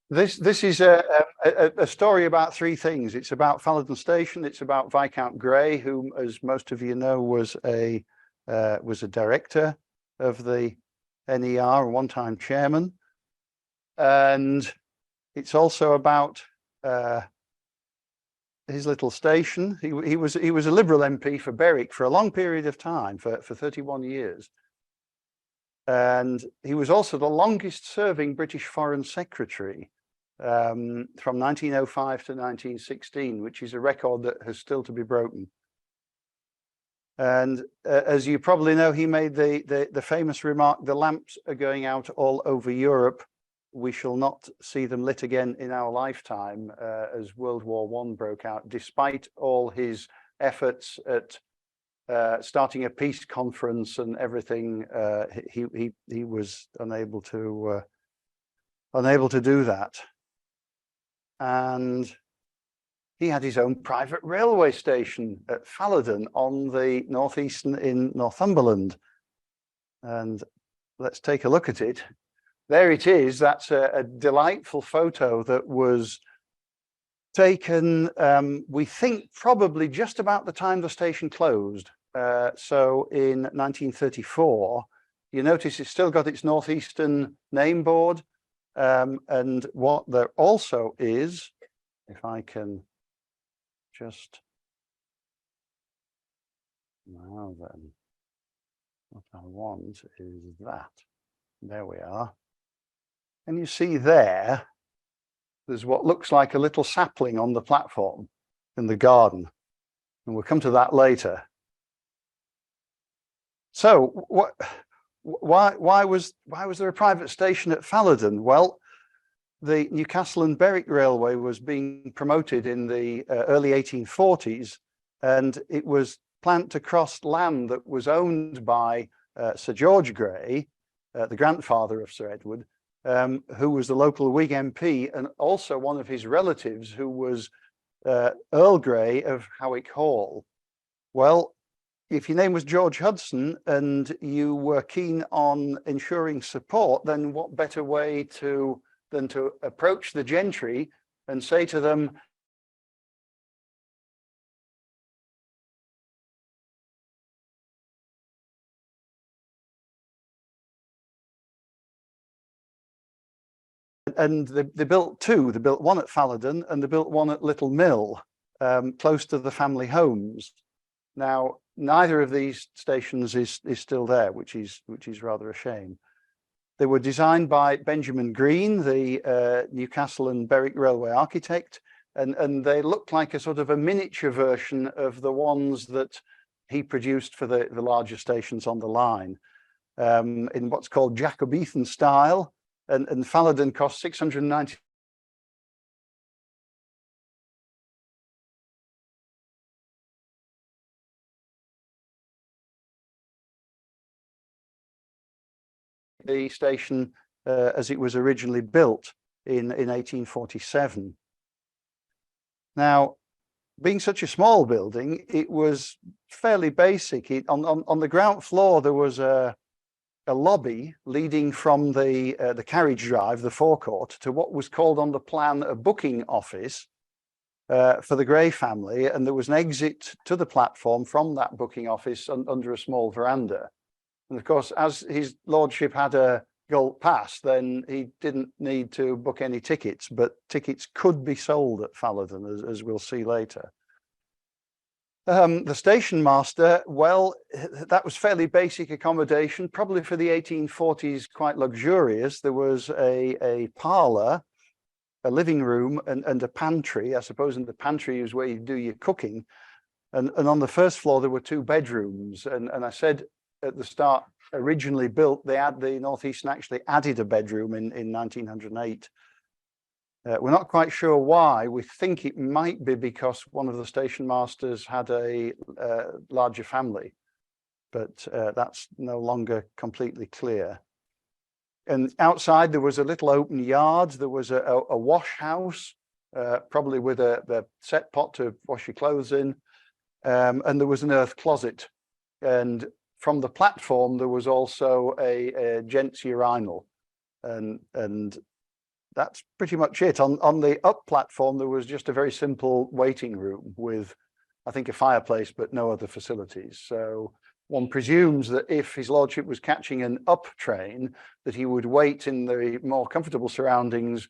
This is a story about three things. It's about Fallodon Station. It's about Viscount Grey, whom, as most of you know, was a director of the NER, a one-time chairman, and it's also about his little station. He was a Liberal MP for Berwick for a long period of time, for 31 years. And he was also the longest serving British Foreign Secretary from 1905 to 1916, which is a record that has still to be broken. And as you probably know, he made the famous remark, "The lamps are going out all over Europe. We shall not see them lit again in our lifetime," as World War I broke out, despite all his efforts at starting a peace conference and everything. He was unable to do that. And he had his own private railway station at Fallodon on the northeastern in Northumberland. And let's take a look at it. There it is. That's a delightful photo that was taken, we think, probably just about the time the station closed. So in 1934, you notice it's still got its northeastern name board. And what there also is, if I can just, now then, what I want is that. There we are. And you see there's what looks like a little sapling on the platform in the garden. And we'll come to that later. So why was there a private station at Fallodon? Well, the Newcastle and Berwick Railway was being promoted in the early 1840s, and it was planned to cross land that was owned by Sir George Grey, the grandfather of Sir Edward, who was the local Whig MP, and also one of his relatives, who was Earl Grey of Howick Hall. Well, if your name was George Hudson and you were keen on ensuring support, then what better way than to approach the gentry and say to them, and they built two. They built one at Fallodon and they built one at Little Mill, close to the family homes. Now, neither of these stations is still there, which is rather a shame. They were designed by Benjamin Green, the Newcastle and Berwick Railway architect, and they looked like a sort of a miniature version of the ones that he produced for the larger stations on the line, in what's called Jacobean style. And Fallodon cost 690. The station as it was originally built in 1847. Now, being such a small building, it was fairly basic. On the ground floor there was a lobby leading from the carriage drive, the forecourt, to what was called on the plan a booking office for the Grey family, and there was an exit to the platform from that booking office under a small veranda. And of course, as his lordship had a gold pass, then he didn't need to book any tickets, but tickets could be sold at Fallodon, as we'll see later. The station master, well, that was fairly basic accommodation, probably for the 1840s, quite luxurious. There was a parlour, a living room, and a pantry. I suppose in the pantry is where you do your cooking. And on the first floor, there were two bedrooms. And I said at the start, originally built, the Northeastern actually added a bedroom in 1908. We're not quite sure why. We think it might be because one of the station masters had a larger family, but that's no longer completely clear. And outside there was a little open yard. There was a wash house, probably with a set pot to wash your clothes in, and there was an earth closet. And from the platform there was also a gents urinal. and that's pretty much it. On the up platform, there was just a very simple waiting room with, I think, a fireplace, but no other facilities. So one presumes that if his lordship was catching an up train, that he would wait in the more comfortable surroundings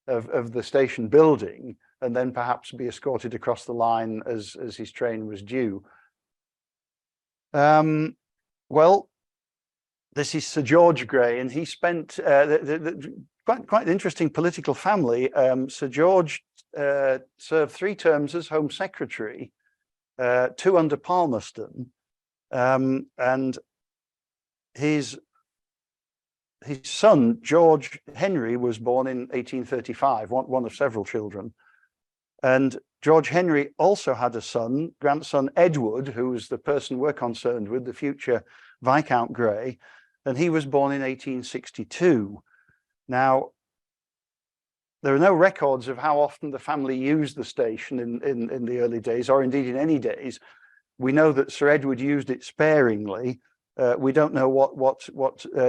of the station building, and then perhaps be escorted across the line as his train was due. Well, this is Sir George Grey, and he spent quite an interesting political family. Sir George served 3 terms as Home Secretary, 2 under Palmerston, and his son George Henry was born in 1835, one of several children. And George Henry also had a son, grandson Edward, who was the person we're concerned with, the future Viscount Grey, and he was born in 1862. Now, there are no records of how often the family used the station in the early days, or indeed in any days. We know that Sir Edward used it sparingly. We don't know what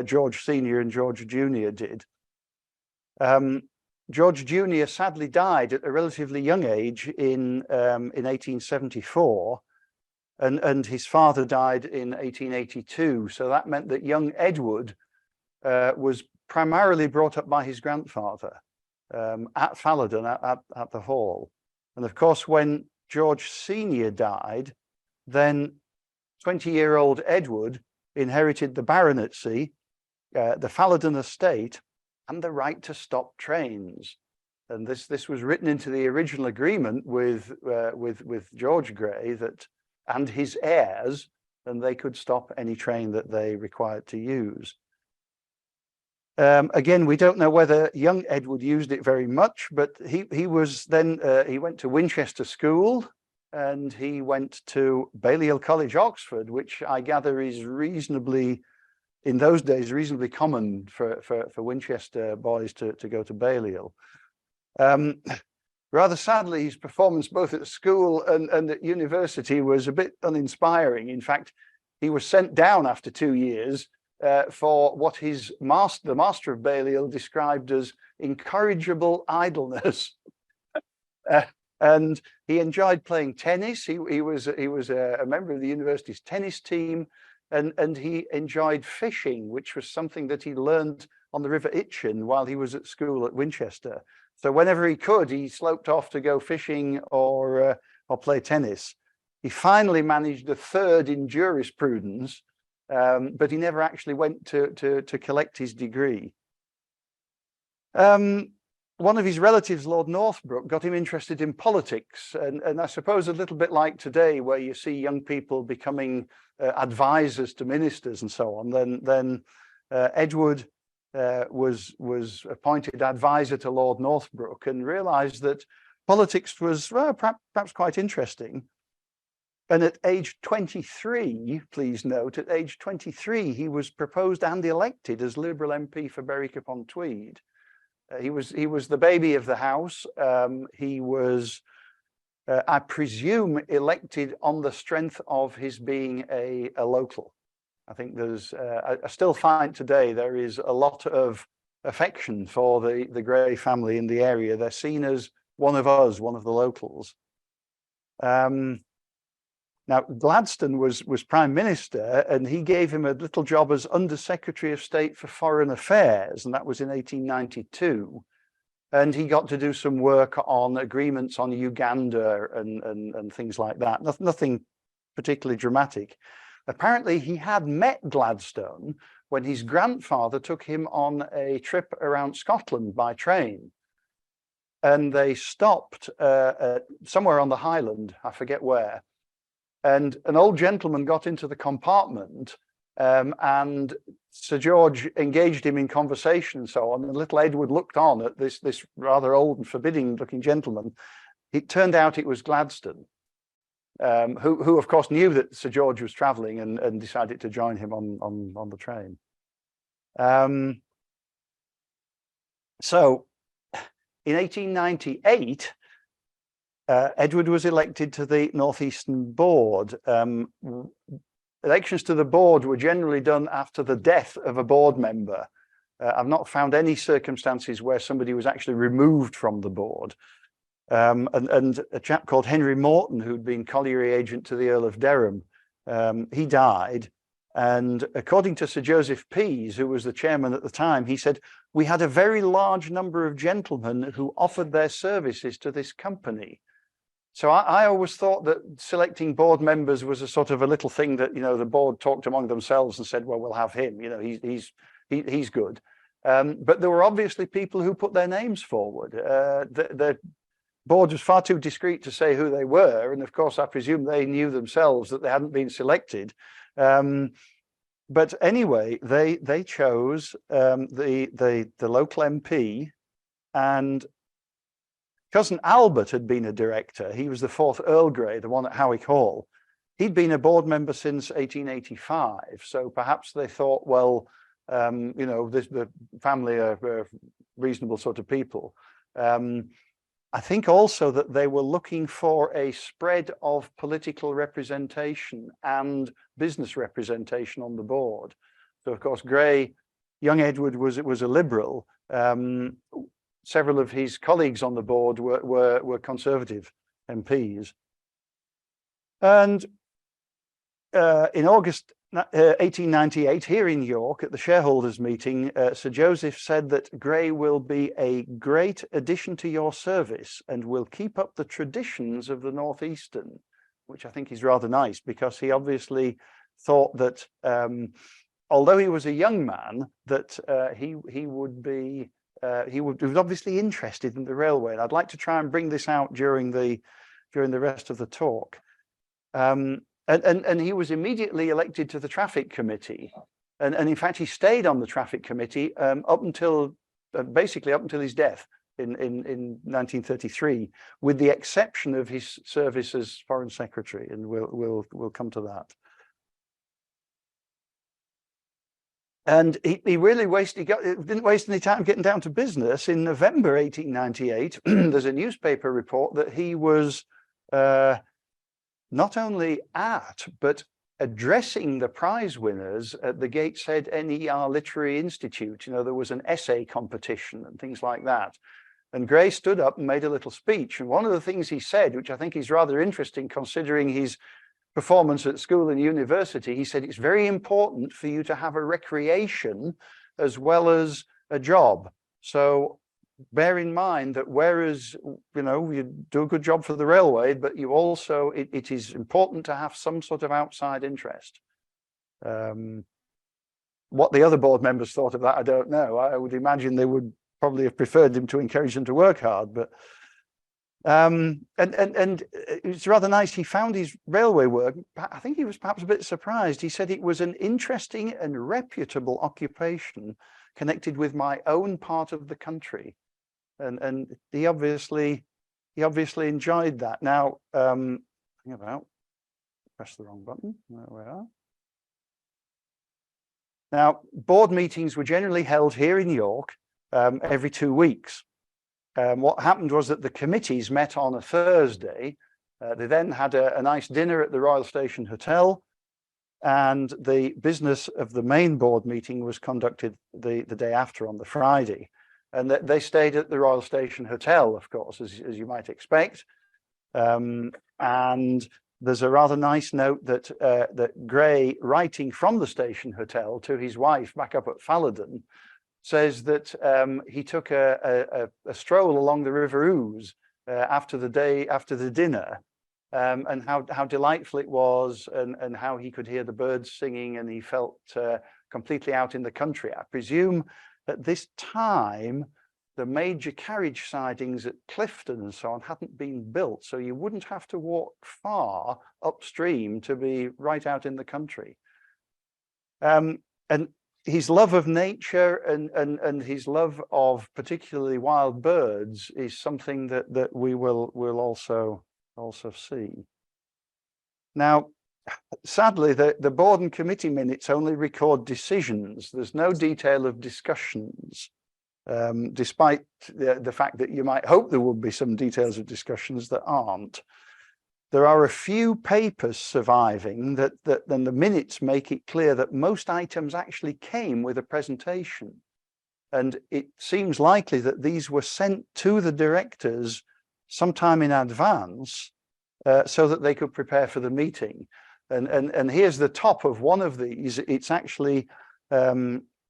George Senior and George Junior did. George Junior sadly died at a relatively young age in 1874, and his father died in 1882. So that meant that young Edward was primarily brought up by his grandfather at Fallodon, at the Hall. And of course, when George Senior died, then 20-year-old Edward inherited the baronetcy, the Fallodon estate, and the right to stop trains. And this was written into the original agreement with George Grey and his heirs, and they could stop any train that they required to use. Again, we don't know whether young Edward used it very much, but he was then he went to Winchester School, and he went to Balliol College, Oxford, which I gather is reasonably, in those days, reasonably common for Winchester boys to go to Balliol. Rather sadly, his performance both at school and at university was a bit uninspiring. In fact, he was sent down after 2 years for what the master of Balliol described as incorrigible idleness. And he enjoyed playing tennis. He was a member of the university's tennis team, and he enjoyed fishing, which was something that he learned on the River Itchen while he was at school at Winchester. So whenever he could, he sloped off to go fishing or play tennis. He finally managed a 3rd in jurisprudence, but he never actually went to collect his degree. One of his relatives, Lord Northbrook, got him interested in politics, and I suppose a little bit like today, where you see young people becoming advisors to ministers and so on. Then Edward was appointed advisor to Lord Northbrook and realised that politics was perhaps quite interesting. And at age 23, please note, at age 23, he was proposed and elected as Liberal MP for Berwick-upon-Tweed. He was the baby of the house. He was, I presume, elected on the strength of his being a local. I think there's, I still find today there is a lot of affection for the Grey family in the area. They're seen as one of us, one of the locals. Now, Gladstone was Prime Minister, and he gave him a little job as Under Secretary of State for Foreign Affairs, and that was in 1892. And he got to do some work on agreements on Uganda and things like that. Nothing particularly dramatic. Apparently, he had met Gladstone when his grandfather took him on a trip around Scotland by train. And they stopped somewhere on the Highland, I forget where. And an old gentleman got into the compartment, and Sir George engaged him in conversation and so on. And little Edward looked on at this rather old and forbidding-looking gentleman. It turned out it was Gladstone, who of course knew that Sir George was travelling and decided to join him on the train. So in 1898. Edward was elected to the Northeastern Board. Elections to the board were generally done after the death of a board member. I've not found any circumstances where somebody was actually removed from the board. And a chap called Henry Morton, who'd been colliery agent to the Earl of Derham, he died. And according to Sir Joseph Pease, who was the chairman at the time, he said, "We had a very large number of gentlemen who offered their services to this company." So I always thought that selecting board members was a sort of a little thing that, the board talked among themselves and said, well, we'll have him, he's good. But there were obviously people who put their names forward. The board was far too discreet to say who they were. And of course, I presume they knew themselves that they hadn't been selected. But anyway, they chose the local MP, and cousin Albert had been a director. He was the 4th Earl Grey, the one at Howick Hall. He'd been a board member since 1885. So perhaps they thought, well, the family are reasonable sort of people. I think also that they were looking for a spread of political representation and business representation on the board. So of course, young Edward was a Liberal. Several of his colleagues on the board were Conservative MPs. And in August 1898, here in York at the shareholders meeting, Sir Joseph said that Grey will be a great addition to your service and will keep up the traditions of the Northeastern, which I think is rather nice, because he obviously thought that although he was a young man, that he was obviously interested in the railway. And I'd like to try and bring this out during the rest of the talk. And he was immediately elected to the traffic committee, and in fact he stayed on the traffic committee basically up until his death in 1933, with the exception of his service as Foreign Secretary, and we'll come to that. And he really didn't waste any time getting down to business. In November 1898, there's a newspaper report that he was not only but addressing the prize winners at the Gateshead NER Literary Institute. There was an essay competition and things like that. And Grey stood up and made a little speech. And one of the things he said, which I think is rather interesting considering his performance at school and university, he said, it's very important for you to have a recreation as well as a job. So bear in mind that whereas, you do a good job for the railway, but you also, it is important to have some sort of outside interest. What the other board members thought of that, I don't know. I would imagine they would probably have preferred him to encourage them to work hard, but and it's rather nice. He found his railway work, I think he was perhaps a bit surprised. He said it was an interesting and reputable occupation connected with my own part of the country. And he obviously enjoyed that. Now, hang about, press the wrong button. There we are. Now, board meetings were generally held here in York every 2 weeks. What happened was that the committees met on a Thursday. They then had a nice dinner at the Royal Station Hotel, and the business of the main board meeting was conducted the day after, on the Friday. And they stayed at the Royal Station Hotel, of course, as you might expect. And there's a rather nice note that Grey, writing from the Station Hotel to his wife back up at Fallodon, says that he took a stroll along the River Ouse after the dinner, and how delightful it was, and how he could hear the birds singing, and he felt completely out in the country. I presume at this time, the major carriage sidings at Clifton and so on hadn't been built, so you wouldn't have to walk far upstream to be right out in the country. And his love of nature and his love of particularly wild birds is something that we will also see. Now, sadly, the board and committee minutes only record decisions. There's no detail of discussions, despite the fact that you might hope there would be some details of discussions that aren't. There are a few papers surviving then the minutes make it clear that most items actually came with a presentation. And it seems likely that these were sent to the directors sometime in advance so that they could prepare for the meeting. And here's the top of one of these. It's actually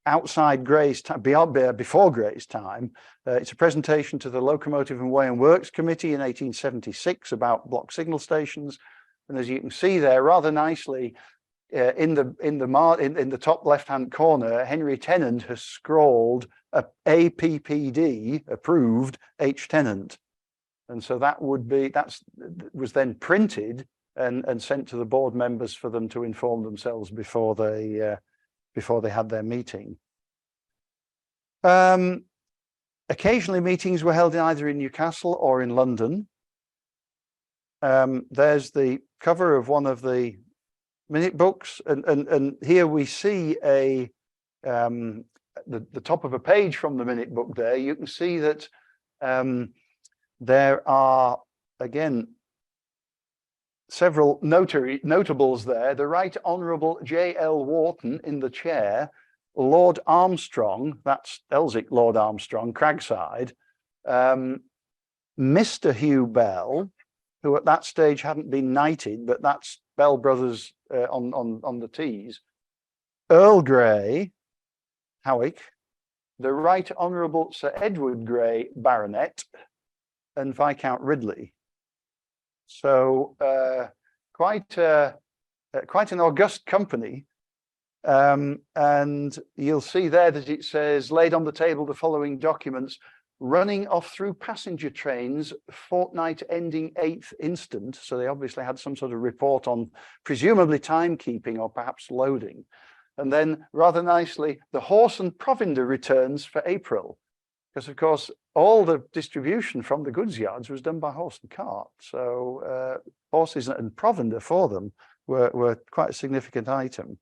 outside Gray's time, before Gray's time. It's a presentation to the Locomotive and Way and Works Committee in 1876 about block signal stations. And as you can see there, rather nicely, in the top left-hand corner, Henry Tennant has scrawled APPD, approved H. Tennant. And so that was then printed and sent to the board members for them to inform themselves before they had their meeting. Occasionally meetings were held either in Newcastle or in London. There's the cover of one of the minute books, and here we see the top of a page from the minute book there. You can see that there are, again, several notables there. The Right Honourable J.L. Wharton in the chair, Lord Armstrong, that's Elsick Lord Armstrong, Cragside, Mr. Hugh Bell, who at that stage hadn't been knighted, but that's Bell Brothers on the Tees, Earl Grey, Howick, the Right Honourable Sir Edward Grey, Baronet, and Viscount Ridley. So quite an august company. And you'll see there that it says, laid on the table the following documents, running off through passenger trains, fortnight ending 8th instant. So they obviously had some sort of report on presumably timekeeping or perhaps loading. And then rather nicely, the horse and provender returns for April. Because of course, all the distribution from the goods yards was done by horse and cart. So horses and provender for them were quite a significant item.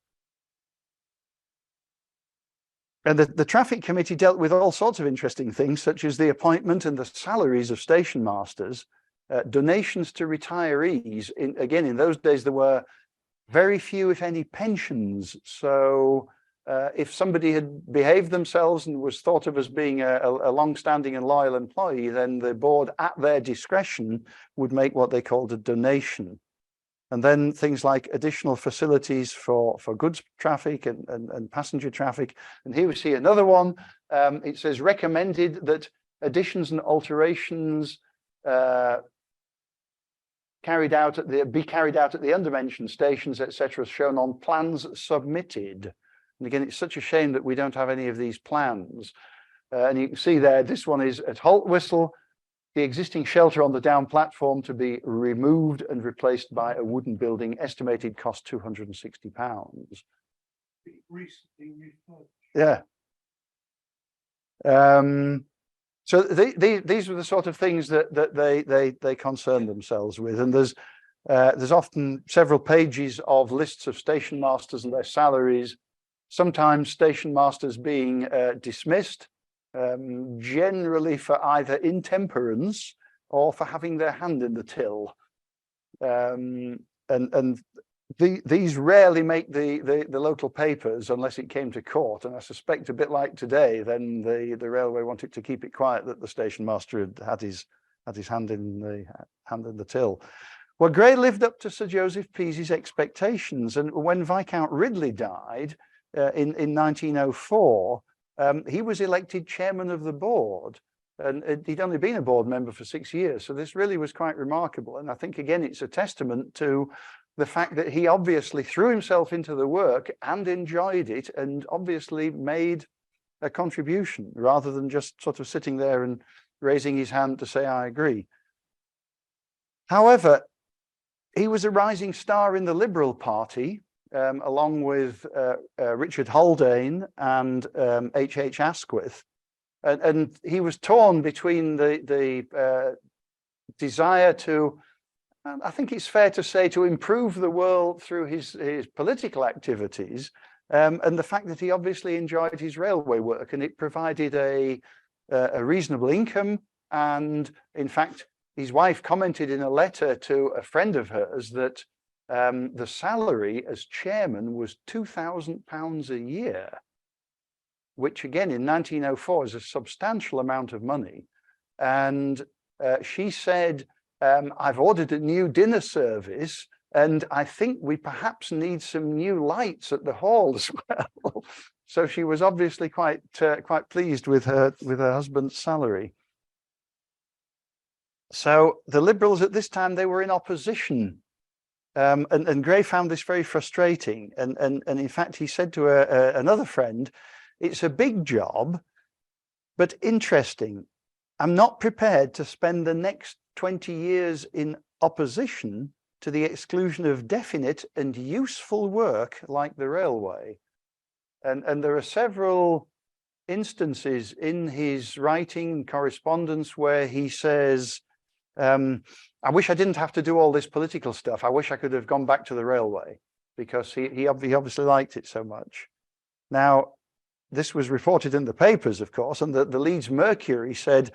And the traffic committee dealt with all sorts of interesting things, such as the appointment and the salaries of station masters, donations to retirees. Again, in those days, there were very few, if any, pensions. So if somebody had behaved themselves and was thought of as being a long-standing and loyal employee, then the board, at their discretion, would make what they called a donation. And then things like additional facilities for goods traffic and passenger traffic. And here we see another one. It says recommended that additions and alterations be carried out at the undermentioned stations, etc., shown on plans submitted. And again, it's such a shame that we don't have any of these plans. And you can see there, this one is at Holt Whistle, the existing shelter on the down platform to be removed and replaced by a wooden building, estimated cost £260. Yeah. So these were the sort of things that they concern themselves with. And there's often several pages of lists of station masters and their salaries, sometimes station masters being dismissed, generally for either intemperance or for having their hand in the till. These rarely make the local papers unless it came to court. And I suspect, a bit like today, then the railway wanted to keep it quiet that the station master had his hand in the till. Well, Gray lived up to Sir Joseph Pease's expectations, and when Viscount Ridley died in 1904, he was elected chairman of the board, and he'd only been a board member for 6 years. So this really was quite remarkable. And I think, again, it's a testament to the fact that he obviously threw himself into the work and enjoyed it, and obviously made a contribution rather than just sort of sitting there and raising his hand to say, I agree. However, he was a rising star in the Liberal Party, along with Richard Haldane and H.H. Asquith. And he was torn between the desire to, I think it's fair to say, to improve the world through his political activities, and the fact that he obviously enjoyed his railway work, and it provided a reasonable income. And in fact, his wife commented in a letter to a friend of hers that the salary as chairman was £2,000 a year. which again in 1904 is a substantial amount of money. And she said, I've ordered a new dinner service, and I think we perhaps need some new lights at the hall as well. So she was obviously quite pleased with her husband's salary. So the Liberals at this time, they were in opposition. And Gray found this very frustrating. And in fact, he said to another friend, it's a big job, but interesting. I'm not prepared to spend the next 20 years in opposition to the exclusion of definite and useful work like the railway. And there are several instances in his writing and correspondence where he says, I wish I didn't have to do all this political stuff. I wish I could have gone back to the railway, because he obviously liked it so much. Now, this was reported in the papers, of course, and the Leeds Mercury said,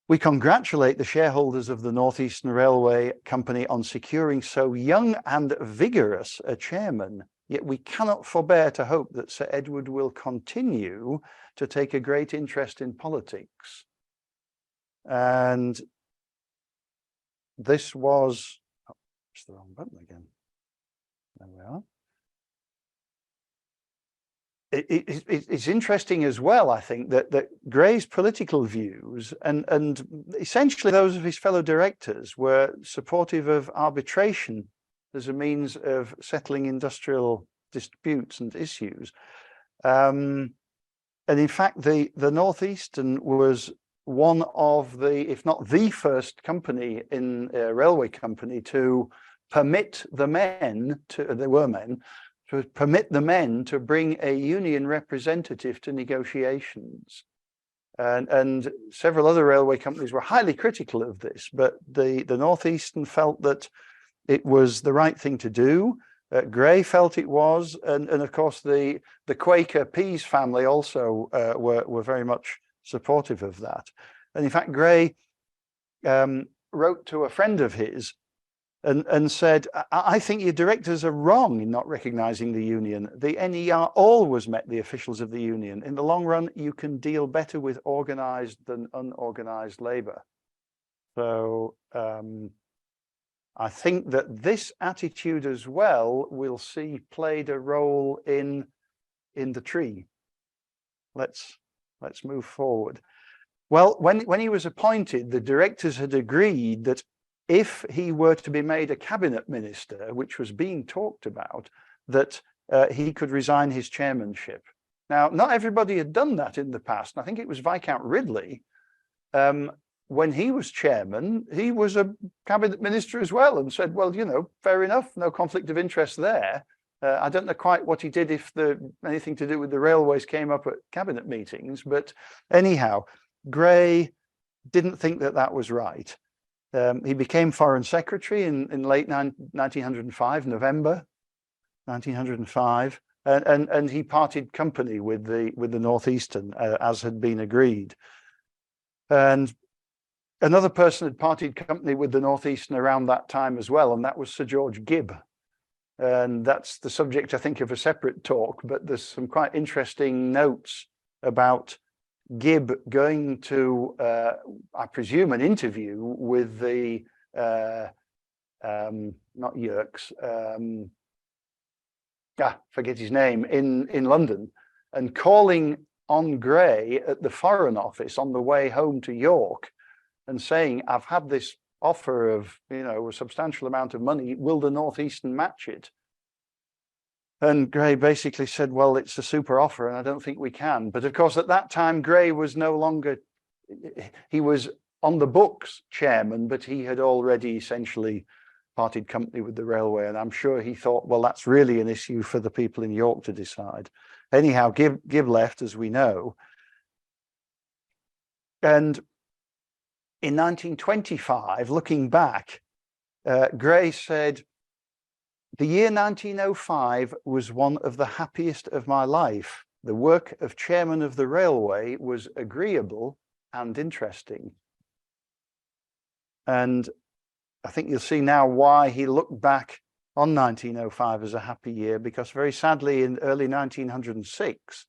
we congratulate the shareholders of the North Eastern Railway Company on securing so young and vigorous a chairman, yet we cannot forbear to hope that Sir Edward will continue to take a great interest in politics. And this was, oh, it's the wrong button again. There we are. It's interesting as well, I think, that Gray's political views and essentially those of his fellow directors were supportive of arbitration as a means of settling industrial disputes and issues. And in fact, the Northeastern was one of the, if not the first company in a railway company to permit the men to, there were men, to permit the men to bring a union representative to negotiations. And several other railway companies were highly critical of this, but the Northeastern felt that it was the right thing to do. Gray felt it was, and of course the Quaker Pease family also were very much supportive of that. And in fact, Gray wrote to a friend of his and said, I think your directors are wrong in not recognizing the union. The NER always met the officials of the union. In the long run, you can deal better with organized than unorganized labor. So I think that this attitude as well, we'll see, played a role in the tree. Let's move forward. Well, when he was appointed, the directors had agreed that if he were to be made a cabinet minister, which was being talked about, that he could resign his chairmanship. Now, not everybody had done that in the past. I think it was Viscount Ridley. When he was chairman, he was a cabinet minister as well, and said, well, you know, fair enough, no conflict of interest there. I don't know quite what he did if anything to do with the railways came up at cabinet meetings, but anyhow, Gray didn't think that was right. He became foreign secretary in late 1905, November 1905, and he parted company with the Northeastern as had been agreed. And another person had parted company with the Northeastern around that time as well, and that was Sir George Gibb. And that's the subject, I think, of a separate talk, but there's some quite interesting notes about Gibb going to, I presume, an interview with the, not Yerkes, forget his name, in London, and calling on Gray at the Foreign Office on the way home to York and saying, I've had this offer of, you know, a substantial amount of money, will the Northeastern match it? And Gray basically said, well, it's a super offer and I don't think we can. But of course, at that time, Gray was no longer, he was on the books chairman, but he had already essentially parted company with the railway. And I'm sure he thought, well, that's really an issue for the people in York to decide. Anyhow, Gibb left, as we know. And in 1925, looking back, Gray said, the year 1905 was one of the happiest of my life. The work of chairman of the railway was agreeable and interesting. And I think you'll see now why he looked back on 1905 as a happy year, because very sadly in early 1906,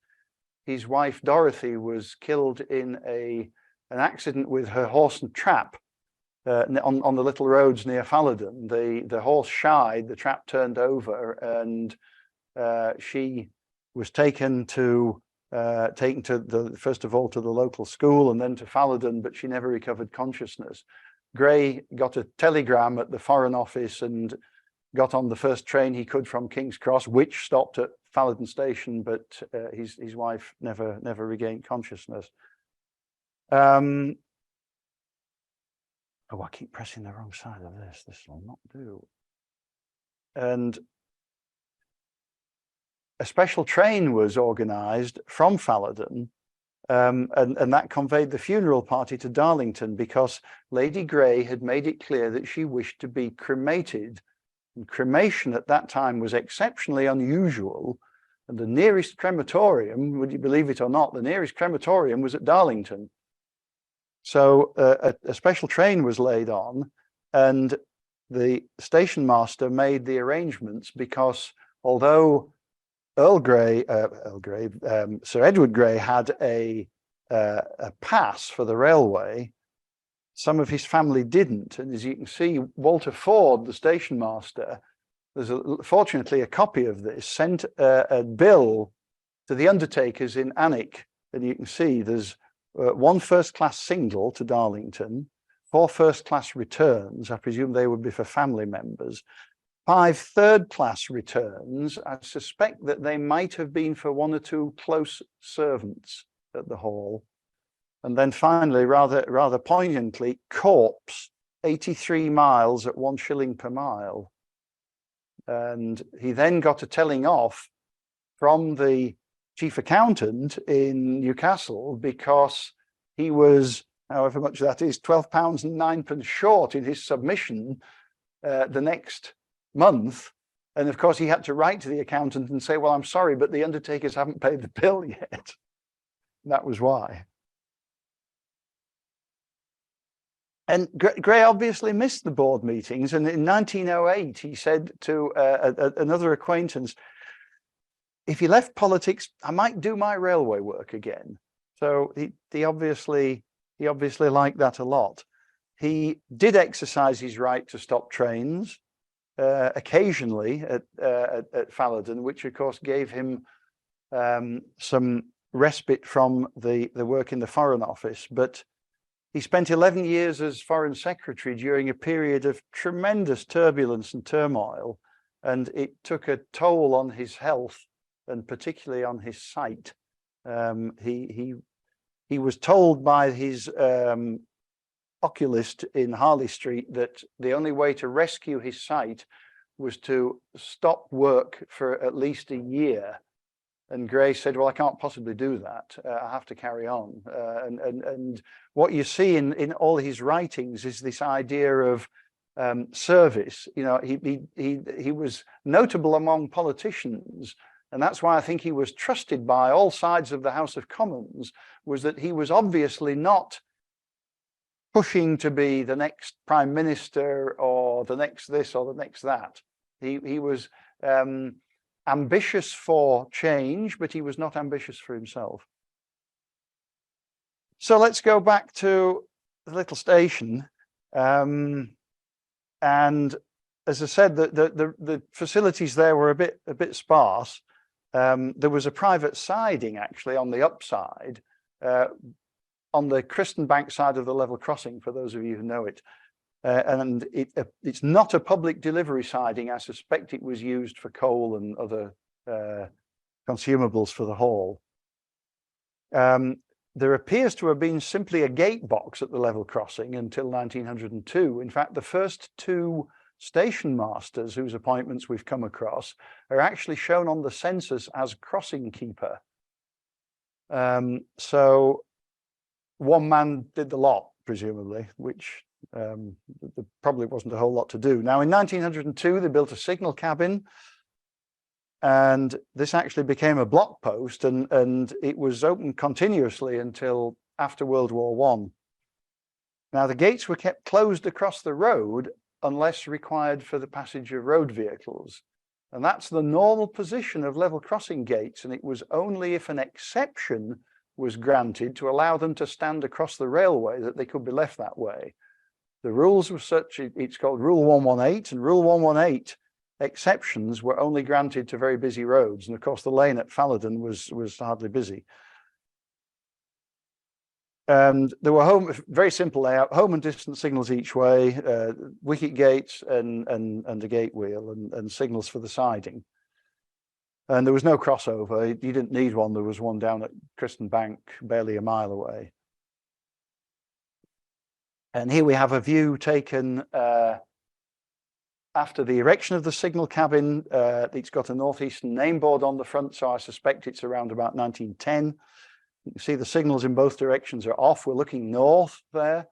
his wife Dorothy was killed in an accident with her horse and trap on the little roads near Fallodon. The horse shied, the trap turned over, and she was taken to first of all to the local school and then to Fallodon, but she never recovered consciousness. Gray got a telegram at the Foreign Office and got on the first train he could from King's Cross, which stopped at Fallodon Station, but his wife never regained consciousness. Oh, I keep pressing the wrong side of this. This will not do. And a special train was organised from Fallodon, and that conveyed the funeral party to Darlington, because Lady Gray had made it clear that she wished to be cremated. And cremation at that time was exceptionally unusual, and the nearest crematorium, would you believe it or not, the nearest crematorium was at Darlington. So a special train was laid on, and the station master made the arrangements, because although Sir Edward Grey had a pass for the railway, some of his family didn't. And as you can see, Walter Ford, the station master, there's fortunately a copy of this, sent a bill to the undertakers in Alnwick, and you can see there's 1 first-class single to Darlington, 4 first-class returns. I presume they would be for family members. 5 third-class returns. I suspect that they might have been for 1 or 2 close servants at the hall. And then finally, rather poignantly, corpse, 83 miles at 1 shilling per mile. And he then got a telling off from the chief accountant in Newcastle, because he was, however much that is, £12 and 9 short in his submission the next month. And of course he had to write to the accountant and say, well, I'm sorry, but the undertakers haven't paid the bill yet. That was why. And Gray obviously missed the board meetings, and in 1908 he said to another acquaintance, if he left politics, I might do my railway work again. So he obviously liked that a lot. He did exercise his right to stop trains occasionally at Fallodon, which of course gave him some respite from the work in the Foreign Office. But he spent 11 years as Foreign Secretary during a period of tremendous turbulence and turmoil, and it took a toll on his health and particularly on his sight. He was told by his oculist in Harley Street that the only way to rescue his sight was to stop work for at least a year. And Gray said, well, I can't possibly do that. I have to carry on. And what you see in all his writings is this idea of service. You know, he was notable among politicians, and that's why I think he was trusted by all sides of the House of Commons, was that he was obviously not pushing to be the next prime minister or the next this or the next that. He was ambitious for change, but he was not ambitious for himself. So let's go back to the little station. And as I said, the facilities there were a bit sparse. There was a private siding actually on the upside, on the Crichtonbank side of the level crossing, for those of you who know it. And it's not a public delivery siding. I suspect it was used for coal and other consumables for the hall. There appears to have been simply a gate box at the level crossing until 1902. In fact, the first 2 station masters whose appointments we've come across are actually shown on the census as crossing keeper. So one man did the lot, presumably, which there probably wasn't a whole lot to do. Now, in 1902, they built a signal cabin, and this actually became a block post, and it was open continuously until after World War I. Now, the gates were kept closed across the road unless required for the passage of road vehicles. And that's the normal position of level crossing gates. And it was only if an exception was granted to allow them to stand across the railway that they could be left that way. The rules were such, it's called Rule 118, and Rule 118 exceptions were only granted to very busy roads. And of course, the lane at Fallodon was hardly busy. And there were very simple layout, home and distance signals each way, wicket gates and a gate wheel and signals for the siding. And there was no crossover. You didn't need one. There was one down at Criston Bank, barely a mile away. And here we have a view taken after the erection of the signal cabin. It's got a northeastern name board on the front, so I suspect it's around about 1910. You can see the signals in both directions are off. We're looking north there.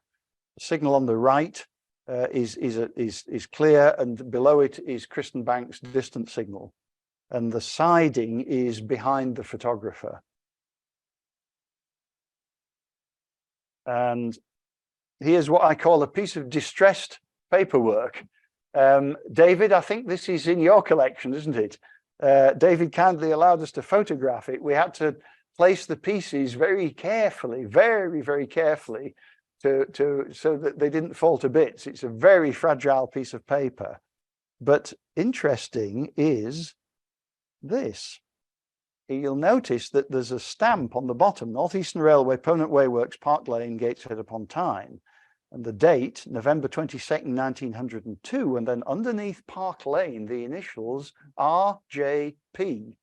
The signal on the right is clear, and below it is Criston Bank's distant signal. And the siding is behind the photographer. And here's what I call a piece of distressed paperwork. David, I think this is in your collection, isn't it? David kindly allowed us to photograph it. We had to place the pieces very carefully, very, very carefully, so that they didn't fall to bits. It's a very fragile piece of paper. But interesting is this. You'll notice that there's a stamp on the bottom, Northeastern Railway, Permanent Way Works, Park Lane, Gateshead upon Tyne. And the date, November 22nd, 1902. And then underneath Park Lane, the initials RJP.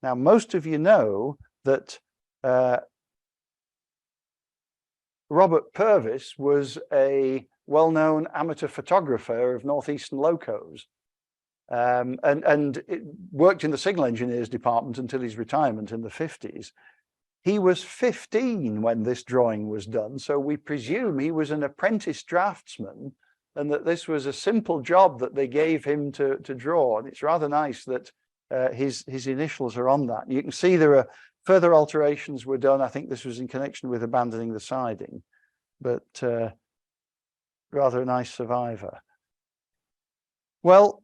Now, most of you know that Robert Purvis was a well-known amateur photographer of Northeastern locos. And it worked in the signal engineers department until his retirement in the 50s. He was 15 when this drawing was done, so we presume he was an apprentice draftsman and that this was a simple job that they gave him to draw. And it's rather nice that his initials are on that. You can see there are further alterations were done. I think this was in connection with abandoning the siding, but rather a nice survivor. Well,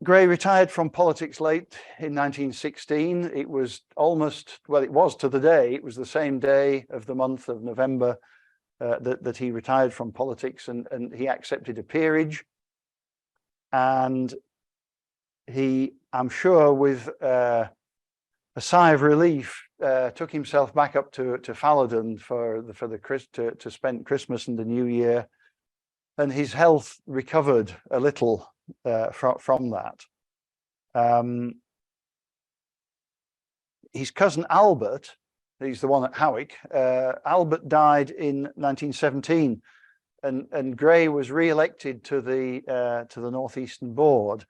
Gray retired from politics late in 1916. It was almost, well, it was to the day, it was the same day of the month of November that he retired from politics, and he accepted a peerage. And he, I'm sure, with a sigh of relief, took himself back up to Fallodon to spend Christmas and the New Year. And his health recovered a little from that. His cousin Albert, he's the one at Howick, Albert died in 1917, and Gray was re-elected to the Northeastern Board.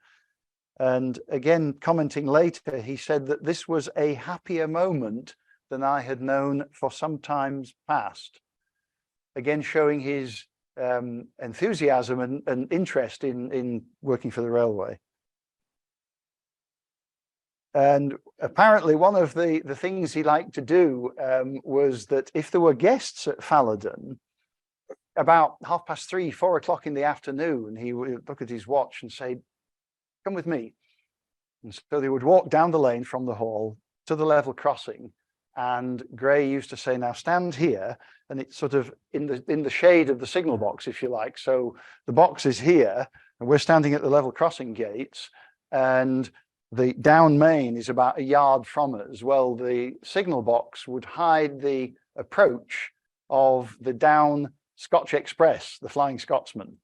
And again, commenting later, he said that this was a happier moment than I had known for some times past. Again, showing his enthusiasm and interest in working for the railway. And apparently one of the things he liked to do was that if there were guests at Fallodon, about 3:30, 4 o'clock in the afternoon, he would look at his watch and say, "Come with me." And so they would walk down the lane from the hall to the level crossing. And Gray used to say, "Now stand here," and it's sort of in the shade of the signal box, if you like. So the box is here, and we're standing at the level crossing gates, and the down main is about a yard from us. Well, the signal box would hide the approach of the down Scotch Express, the Flying Scotsman.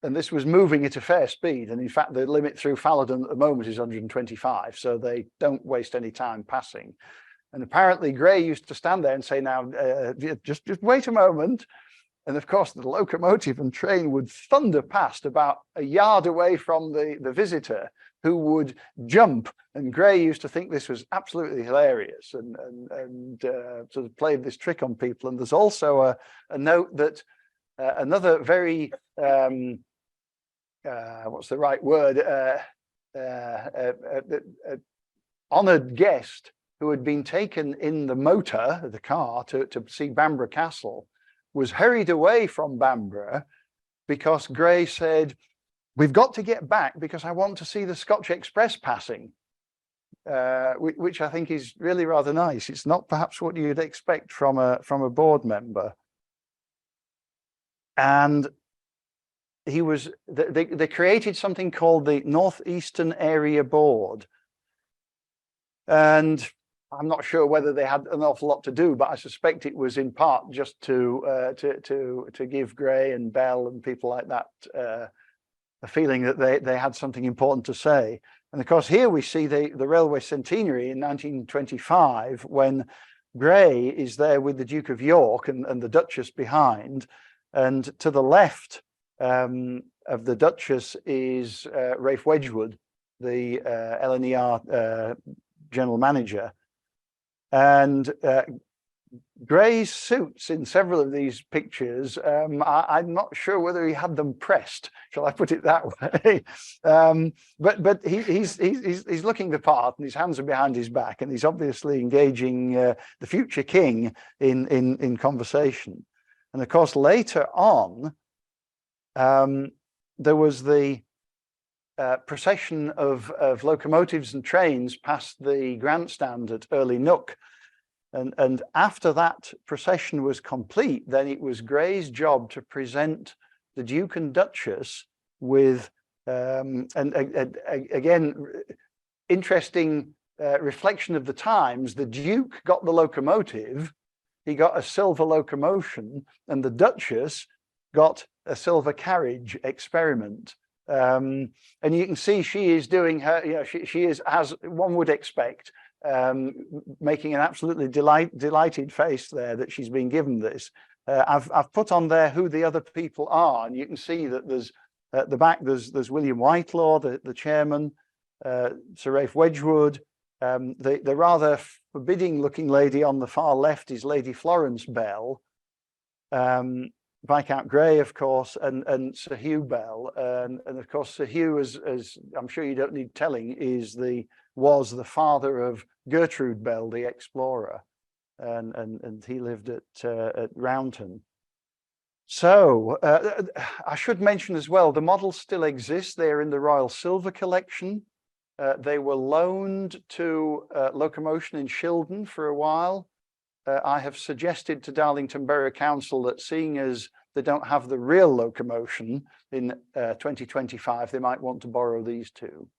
And this was moving at a fair speed. And in fact, the limit through Fallodon at the moment is 125. So they don't waste any time passing. And apparently Gray used to stand there and say, "Now, just wait a moment." And of course, the locomotive and train would thunder past about a yard away from the visitor, who would jump. And Gray used to think this was absolutely hilarious and sort of played this trick on people. And there's also a note that another very, what's the right word, honoured guest who had been taken in the motor, the car, to see Bamborough Castle, was hurried away from Bamborough because Gray said, we've got to get back because I want to see the Scotch Express passing, which I think is really rather nice. It's not perhaps what you'd expect from a board member. And they created something called the Northeastern Area Board. And I'm not sure whether they had an awful lot to do, but I suspect it was in part just to give Gray and Bell and people like that a feeling that they had something important to say. And of course, here we see the railway centenary in 1925, when Gray is there with the Duke of York and the Duchess behind, and to the left of the Duchess is Rafe Wedgwood, the LNER general manager. And Gray's suits in several of these pictures, I'm not sure whether he had them pressed, shall I put it that way. But he's looking the part, and his hands are behind his back, and he's obviously engaging the future king in conversation. And of course, later on, there was the procession of locomotives and trains past the grandstand at Early Nook. And after that procession was complete, then it was Gray's job to present the Duke and Duchess with, again, interesting reflection of the times. The Duke got the locomotive, he got a silver locomotion, and the Duchess got a silver carriage experiment. And you can see she is doing her, she is, as one would expect, making an absolutely delighted face there that she's been given this. I've put on there who the other people are, and you can see that there's at the back there's William Whitelaw, the chairman, Sir Rafe Wedgwood. The rather forbidding looking lady on the far left is Lady Florence Bell, Viscount Gray, of course, and Sir Hugh Bell, and of course Sir Hugh, as I'm sure you don't need telling, was the father of Gertrude Bell, the explorer, and he lived at Roundton. So I should mention as well, the models still exist. They're in the Royal Silver Collection. They were loaned to Locomotion in Shildon for a while. I have suggested to Darlington Borough Council that, seeing as they don't have the real Locomotion in 2025, they might want to borrow these two.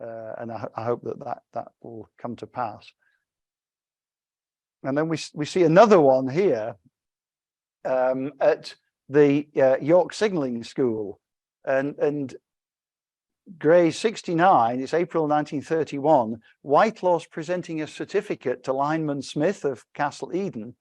And I hope that will come to pass. And then we see another one here at the York Signalling School, and Gray's 69, it's April 1931. Whitelaw's presenting a certificate to Lineman Smith of Castle Eden.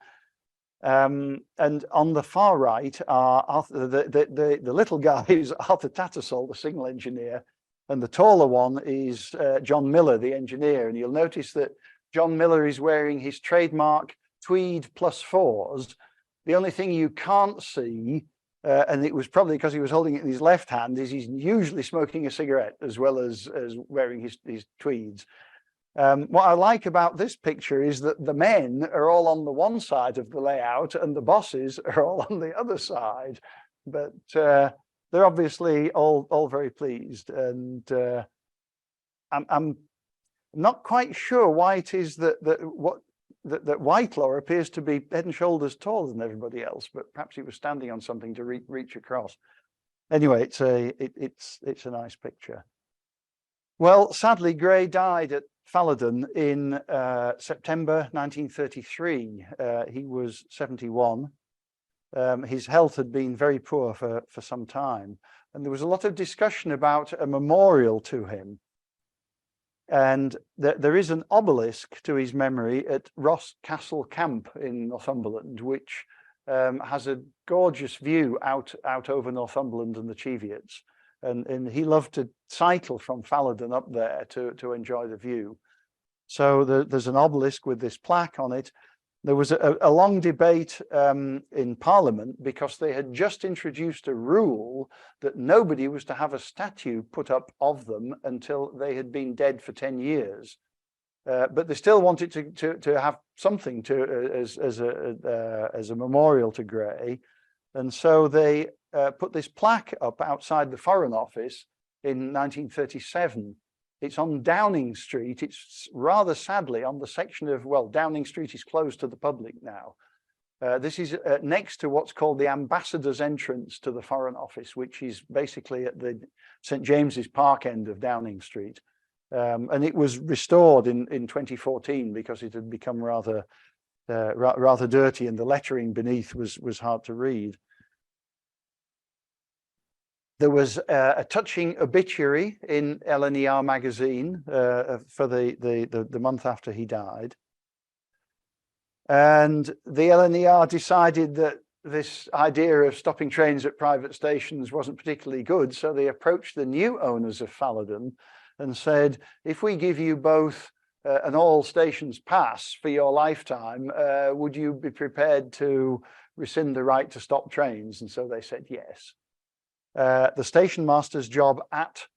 And on the far right are the little guy is Arthur Tattersall, the signal engineer, and the taller one is John Miller, the engineer. And you'll notice that John Miller is wearing his trademark tweed +4s. The only thing you can't see, and it was probably because he was holding it in his left hand, is he's usually smoking a cigarette as well as wearing his tweeds. What I like about this picture is that the men are all on the one side of the layout and the bosses are all on the other side. But they're obviously all very pleased, and I'm not quite sure why it is that Whitelaw appears to be head and shoulders taller than everybody else, but perhaps he was standing on something to reach across. Anyway, it's a nice picture. Well, sadly, Gray died at Fallodon in September 1933. He was 71. His health had been very poor for some time, and there was a lot of discussion about a memorial to him. And there is an obelisk to his memory at Ross Castle Camp in Northumberland, which has a gorgeous view out over Northumberland and the Cheviots. And he loved to cycle from Fallodon up there to enjoy the view. So there's an obelisk with this plaque on it. There was a long debate in Parliament because they had just introduced a rule that nobody was to have a statue put up of them until they had been dead for 10 years. But they still wanted to have something as a memorial to Gray. And so they put this plaque up outside the Foreign Office in 1937. It's on Downing Street. It's rather sadly on the section of, well, Downing Street is closed to the public now. This is next to what's called the Ambassador's entrance to the Foreign Office, which is basically at the St. James's Park end of Downing Street. And it was restored in 2014 because it had become rather dirty and the lettering beneath was hard to read. There was a touching obituary in LNER magazine for the month after he died. And the LNER decided that this idea of stopping trains at private stations wasn't particularly good, so they approached the new owners of Fallodon and said, if we give you both an all stations pass for your lifetime, would you be prepared to rescind the right to stop trains? And so they said yes. The station master's job at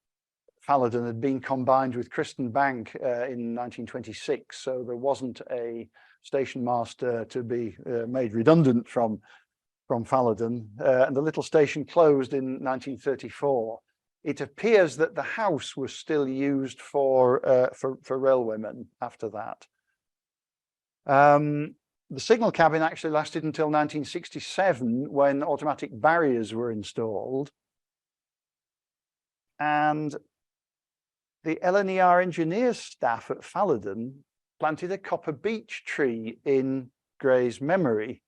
Fallodon had been combined with Cryston Bank in 1926, so there wasn't a station master to be made redundant from Fallodon, and the little station closed in 1934. It appears that the house was still used for railwaymen after that. The signal cabin actually lasted until 1967 when automatic barriers were installed. And the LNER engineers staff at Fallodon planted a copper beech tree in Gray's memory,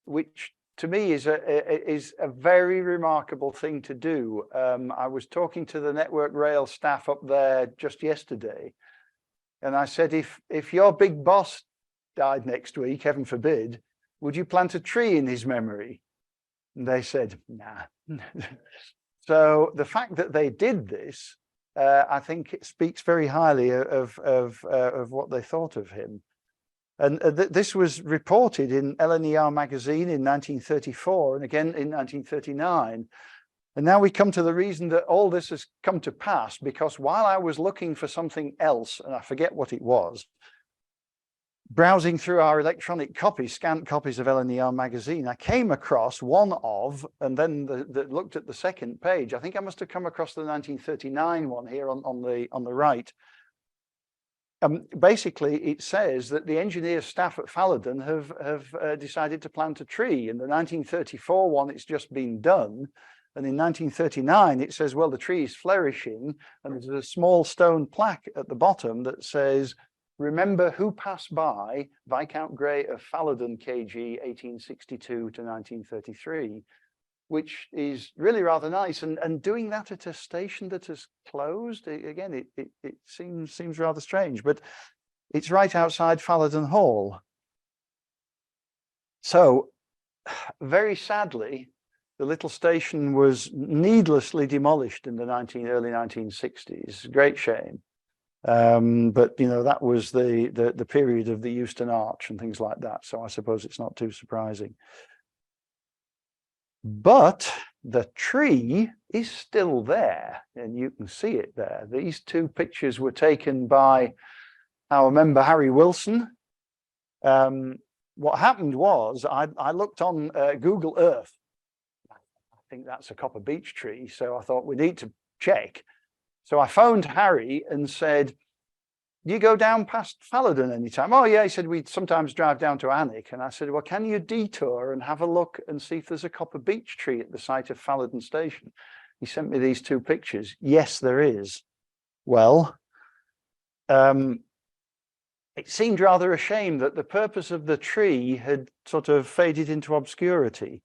which to me is a very remarkable thing to do. I was talking to the Network Rail staff up there just yesterday, and I said, if your big boss died next week, heaven forbid, would you plant a tree in his memory? And they said, nah. So the fact that they did this, I think it speaks very highly of what they thought of him. And this was reported in LNER magazine in 1934 and again in 1939. And now we come to the reason that all this has come to pass, because while I was looking for something else, and I forget what it was, browsing through our electronic copies, scanned copies of LNER magazine, I came across one of, and then looked at the second page. I think I must have come across the 1939 one here on the right. Basically, it says that the engineer staff at Fallodon have decided to plant a tree. In the 1934 one, it's just been done. And in 1939, it says, well, the tree is flourishing. And there's a small stone plaque at the bottom that says, remember who passed by, Viscount Gray of Fallodon, KG, 1862 to 1933, which is really rather nice. And doing that at a station that has closed, again, it seems rather strange, but it's right outside Fallodon Hall. So very sadly, the little station was needlessly demolished in the early 1960s. Great shame. But you know, that was the period of the Euston Arch and things like that. So I suppose it's not too surprising. But the tree is still there, and you can see it there. These two pictures were taken by our member Harry Wilson. What happened was I looked on Google Earth. I think that's a copper beech tree, so I thought we need to check. So I phoned Harry and said, you go down past Fallodon anytime? Oh yeah, he said, we sometimes drive down to Alnwick. And I said, well, can you detour and have a look and see if there's a copper beech tree at the site of Fallodon station? He sent me these two pictures. Yes, there is. Well, it seemed rather a shame that the purpose of the tree had sort of faded into obscurity.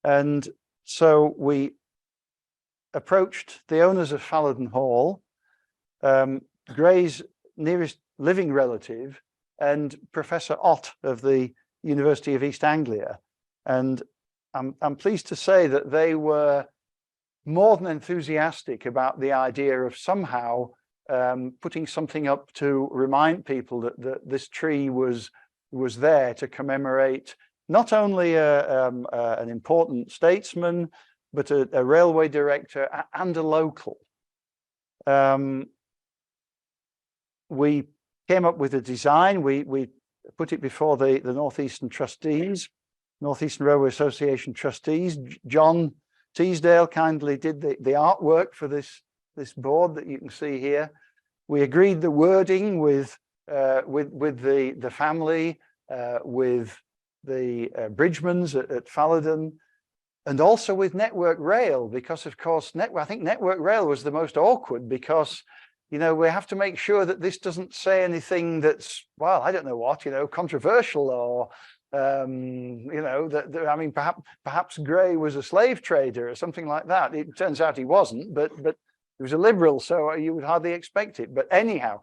And so we approached the owners of Fallodon Hall, Gray's nearest living relative, and Professor Ott of the University of East Anglia. And I'm pleased to say that they were more than enthusiastic about the idea of somehow putting something up to remind people that this tree was there to commemorate not only an important statesman, but a railway director and a local. We came up with a design. We put it before the Northeastern trustees, Northeastern Railway Association trustees. John Teasdale kindly did the artwork for this board that you can see here. We agreed the wording with the family, with the Bridgmans at Fallodon, and also with Network Rail, because of course I think Network Rail was the most awkward, because we have to make sure that this doesn't say anything that's, well, I don't know what, controversial, or I mean, perhaps Gray was a slave trader or something like that. It turns out he wasn't, but he was a liberal, so you would hardly expect it. But anyhow,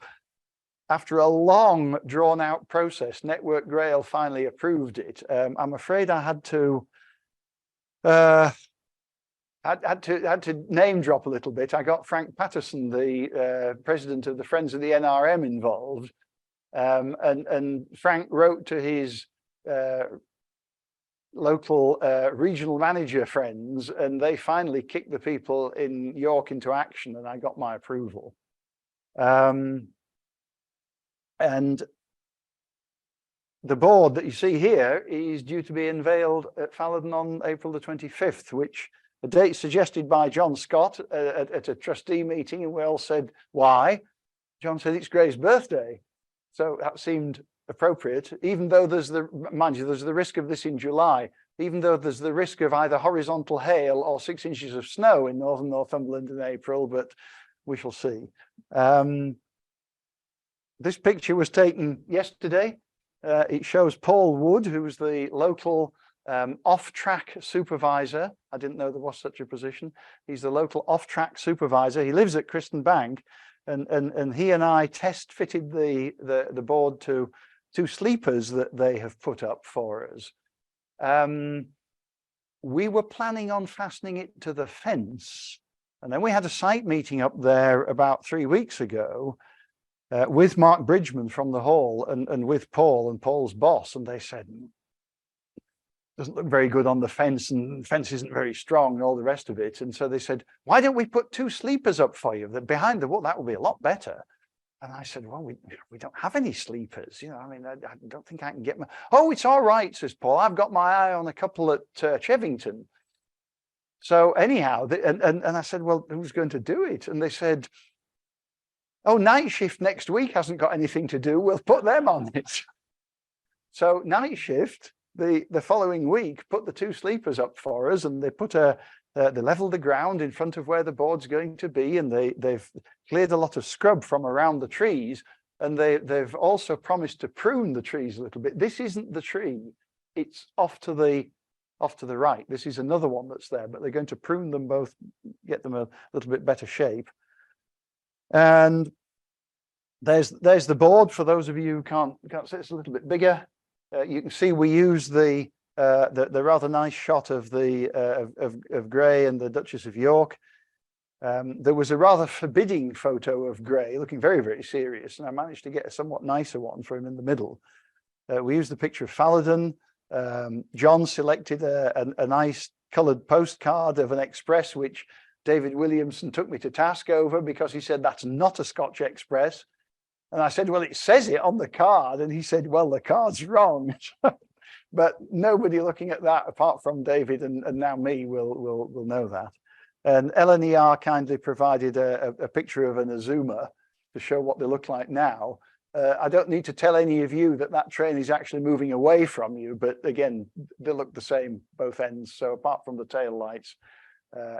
after a long drawn out process, Network Rail finally approved it. I'm afraid I had to name drop a little bit. I got Frank Patterson, the president of the Friends of the NRM, involved, and Frank wrote to his local regional manager friends, and they finally kicked the people in York into action, and I got my approval. And the board that you see here is due to be unveiled at Fallodon on April the 25th, which a date suggested by John Scott at a trustee meeting, and we all said, why? John said, it's Gray's birthday. So that seemed appropriate, even though there's mind you, there's the risk of this in July, even though there's the risk of either horizontal hail or 6 inches of snow in northern Northumberland in April, but we shall see. This picture was taken yesterday. It shows Paul Wood, who was the local off-track supervisor. I didn't know there was such a position. He's the local off-track supervisor. He lives at Criston Bank, and he and I test fitted the board to 2 sleepers that they have put up for us. We were planning on fastening it to the fence, and then we had a site meeting up there about 3 weeks ago, with Mark Bridgman from the Hall and with Paul and Paul's boss, and they said, doesn't look very good on the fence, and the fence isn't very strong, and all the rest of it. And so they said, why don't we put 2 sleepers up for you that behind the wall? That will be a lot better. And I said, well, we don't have any sleepers, I mean, I don't think I can get my, oh, it's all right, says Paul, I've got my eye on a couple at Chevington. So anyhow, and I said, well, who's going to do it? And they said, oh, night shift next week hasn't got anything to do, we'll put them on it. So night shift the following week put the 2 sleepers up for us, and they put they leveled the ground in front of where the board's going to be, and they've cleared a lot of scrub from around the trees, and they've also promised to prune the trees a little bit. This isn't the tree, it's off to the right. This is another one that's there, but they're going to prune them both, get them a little bit better shape. And there's the board for those of you who can't see. It's a little bit bigger. You can see we use the rather nice shot of of Gray and the Duchess of York. There was a rather forbidding photo of Gray looking very, very serious, and I managed to get a somewhat nicer one for him in the middle. We used the picture of Fallodon. John selected a nice coloured postcard of an express, which David Williamson took me to task over, because he said that's not a Scotch Express. And I said, well, it says it on the card. And he said, well, the card's wrong. But nobody looking at that apart from David and now me will know that. And LNER kindly provided a picture of an Azuma to show what they look like now. I don't need to tell any of you that train is actually moving away from you, but again, they look the same both ends. So apart from the tail lights,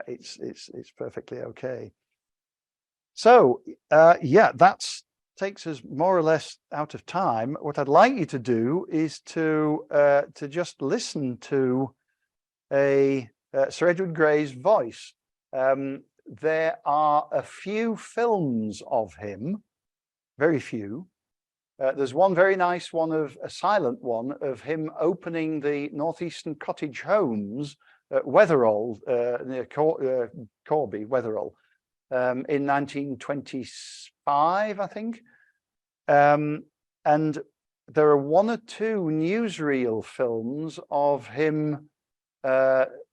it's perfectly okay. So yeah, that's takes us more or less out of time. What I'd like you to do is to just listen to Sir Edward Gray's voice. There are a few films of him, very few. There's one very nice one, of a silent one, of him opening the Northeastern Cottage Homes at Wetherall, near Corby, Wetherall, in 1925, I think. And there are 1 or 2 newsreel films of him.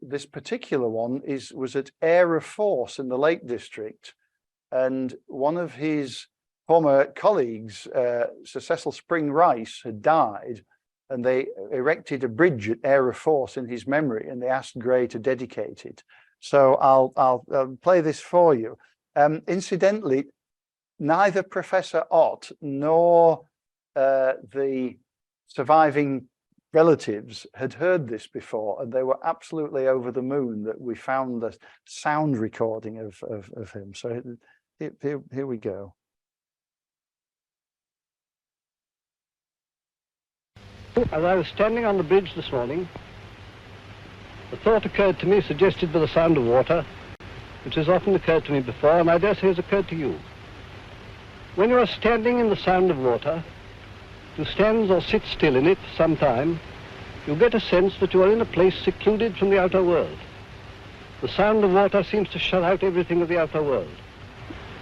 This particular one was at Aire Force in the Lake District, and one of his former colleagues, Sir Cecil Spring Rice, had died, and they erected a bridge at Aire Force in his memory, and they asked Gray to dedicate it. So I'll play this for you. Incidentally, neither Professor Ott nor the surviving relatives had heard this before, and they were absolutely over the moon that we found the sound recording of him. So here we go. As I was standing on the bridge this morning, the thought occurred to me, suggested by the sound of water, which has often occurred to me before, and I dare say has occurred to you. When you are standing in the sound of water, you stand or sit still in it for some time, you get a sense that you are in a place secluded from the outer world. The sound of water seems to shut out everything of the outer world,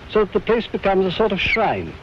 so that the place becomes a sort of shrine.